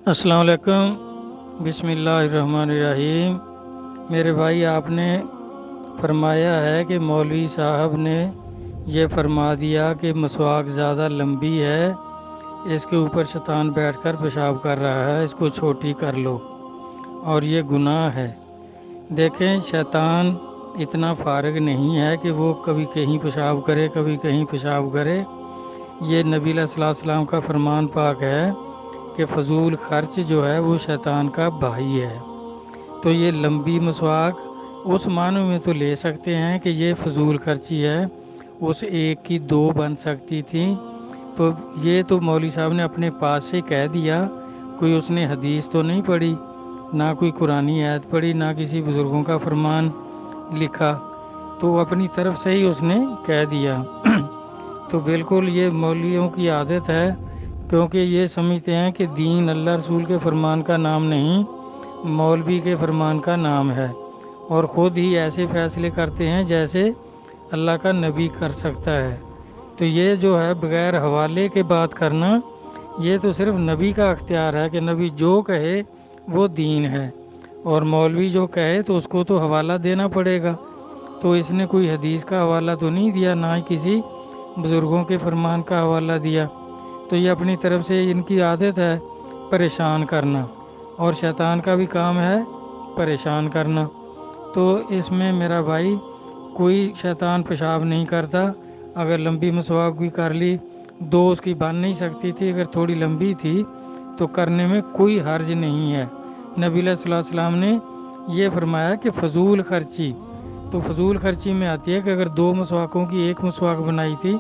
السلام علیکم، بسم اللہ الرحمن الرحیم۔ میرے بھائی، آپ نے فرمایا ہے کہ مولوی صاحب نے یہ فرما دیا کہ مسواک زیادہ لمبی ہے، اس کے اوپر شیطان بیٹھ کر پیشاب کر رہا ہے، اس کو چھوٹی کر لو اور یہ گناہ ہے۔ دیکھیں، شیطان اتنا فارغ نہیں ہے کہ وہ کبھی کہیں پیشاب کرے کبھی کہیں پیشاب کرے۔ یہ نبی علیہ السلام کا فرمان پاک ہے کہ فضول خرچ جو ہے وہ شیطان کا بھائی ہے۔ تو یہ لمبی مسواک اس معنی میں تو لے سکتے ہیں کہ یہ فضول خرچی ہے، اس ایک کی دو بن سکتی تھی۔ تو یہ تو مولوی صاحب نے اپنے پاس سے کہہ دیا، کوئی اس نے حدیث تو نہیں پڑھی، نہ کوئی قرآنی آیت پڑھی، نہ کسی بزرگوں کا فرمان لکھا، تو اپنی طرف سے ہی اس نے کہہ دیا۔ تو بالکل یہ مولویوں کی عادت ہے، کیونکہ یہ سمجھتے ہیں کہ دین اللہ رسول کے فرمان کا نام نہیں، مولوی کے فرمان کا نام ہے، اور خود ہی ایسے فیصلے کرتے ہیں جیسے اللہ کا نبی کر سکتا ہے۔ تو یہ جو ہے بغیر حوالے کے بات کرنا، یہ تو صرف نبی کا اختیار ہے کہ نبی جو کہے وہ دین ہے، اور مولوی جو کہے تو اس کو تو حوالہ دینا پڑے گا۔ تو اس نے کوئی حدیث کا حوالہ تو نہیں دیا، نہ ہی کسی بزرگوں کے فرمان کا حوالہ دیا۔ تو یہ اپنی طرف سے ان کی عادت ہے پریشان کرنا، اور شیطان کا بھی کام ہے پریشان کرنا۔ تو اس میں میرا بھائی کوئی شیطان پیشاب نہیں کرتا۔ اگر لمبی مسواک بھی کر لی، دو اس کی بن نہیں سکتی تھی، اگر تھوڑی لمبی تھی تو کرنے میں کوئی حرج نہیں ہے۔ نبی علیہ السلام نے یہ فرمایا کہ فضول خرچی، تو فضول خرچی میں آتی ہے کہ اگر دو مسواکوں کی ایک مسواک بنائی تھی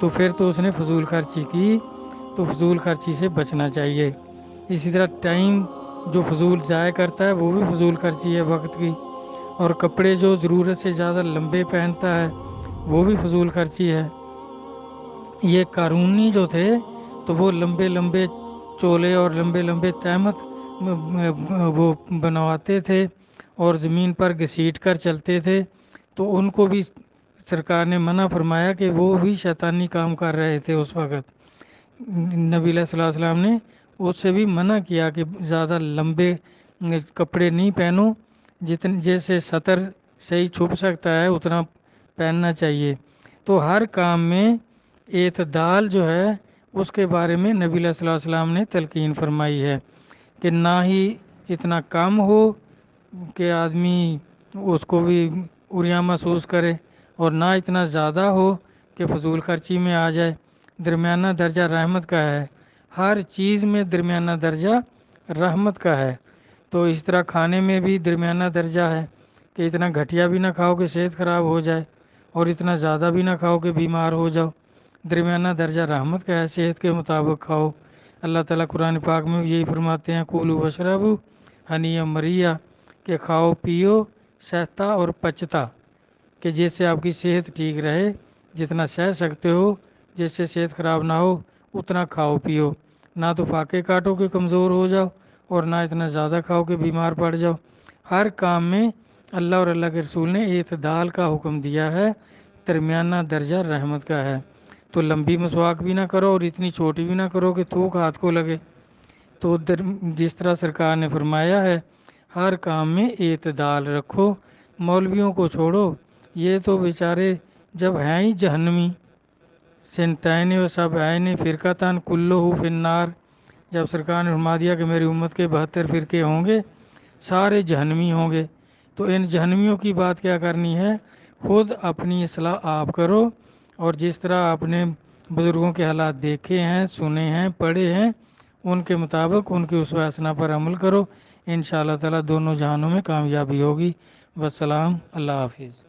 تو پھر تو اس نے فضول خرچی کی، تو فضول خرچی سے بچنا چاہیے۔ اسی طرح ٹائم جو فضول ضائع کرتا ہے وہ بھی فضول خرچی ہے وقت کی، اور کپڑے جو ضرورت سے زیادہ لمبے پہنتا ہے وہ بھی فضول خرچی ہے۔ یہ قارونی جو تھے تو وہ لمبے لمبے چولے اور لمبے لمبے تہمت وہ بنواتے تھے اور زمین پر گھسیٹ کر چلتے تھے، تو ان کو بھی سرکار نے منع فرمایا کہ وہ بھی شیطانی کام کر رہے تھے اس وقت۔ نبی علیہ السلام نے اس سے بھی منع کیا کہ زیادہ لمبے کپڑے نہیں پہنو، جیسے سطر صحیح چھپ سکتا ہے اتنا پہننا چاہیے۔ تو ہر کام میں اعتدال جو ہے اس کے بارے میں نبی علیہ السلام نے تلقین فرمائی ہے کہ نہ ہی اتنا کم ہو کہ آدمی اس کو بھی عریاں محسوس کرے، اور نہ اتنا زیادہ ہو کہ فضول خرچی میں آ جائے۔ درمیانہ درجہ رحمت کا ہے، ہر چیز میں درمیانہ درجہ رحمت کا ہے۔ تو اس طرح کھانے میں بھی درمیانہ درجہ ہے کہ اتنا گھٹیا بھی نہ کھاؤ کہ صحت خراب ہو جائے، اور اتنا زیادہ بھی نہ کھاؤ کہ بیمار ہو جاؤ۔ درمیانہ درجہ رحمت کا ہے، صحت کے مطابق کھاؤ۔ اللہ تعالیٰ قرآن پاک میں یہی فرماتے ہیں، کولوا واشربوا ہنیٰ مریٰ، کہ کھاؤ پیو سہتا اور پچتا، کہ جس سے آپ کی صحت ٹھیک رہے، جتنا سہ سکتے ہو، جس سے صحت خراب نہ ہو اتنا کھاؤ پیو، نہ تو فاقے کاٹو کہ کمزور ہو جاؤ، اور نہ اتنا زیادہ کھاؤ کہ بیمار پڑ جاؤ۔ ہر کام میں اللہ اور اللہ کے رسول نے اعتدال کا حکم دیا ہے، درمیانہ درجہ رحمت کا ہے۔ تو لمبی مسواک بھی نہ کرو اور اتنی چھوٹی بھی نہ کرو کہ تھوک ہاتھ کو لگے۔ تو جس طرح سرکار نے فرمایا ہے ہر کام میں اعتدال رکھو۔ مولویوں کو چھوڑو، یہ تو بیچارے جب ہیں ہی جہنمی، سنتین و سبعین فرقتان کلہ فی النار، جب سرکار نے فرما دیا کہ میری امت کے 72 فرقے ہوں گے، سارے جہنمی ہوں گے، تو ان جہنمیوں کی بات کیا کرنی ہے؟ خود اپنی اصلاح آپ کرو، اور جس طرح آپ نے بزرگوں کے حالات دیکھے ہیں، سنے ہیں، پڑھے ہیں، ان کے مطابق ان کی اسوہ حسنہ پر عمل کرو، انشاءاللہ تعالیٰ دونوں جہانوں میں کامیابی ہوگی۔ والسلام، اللہ حافظ۔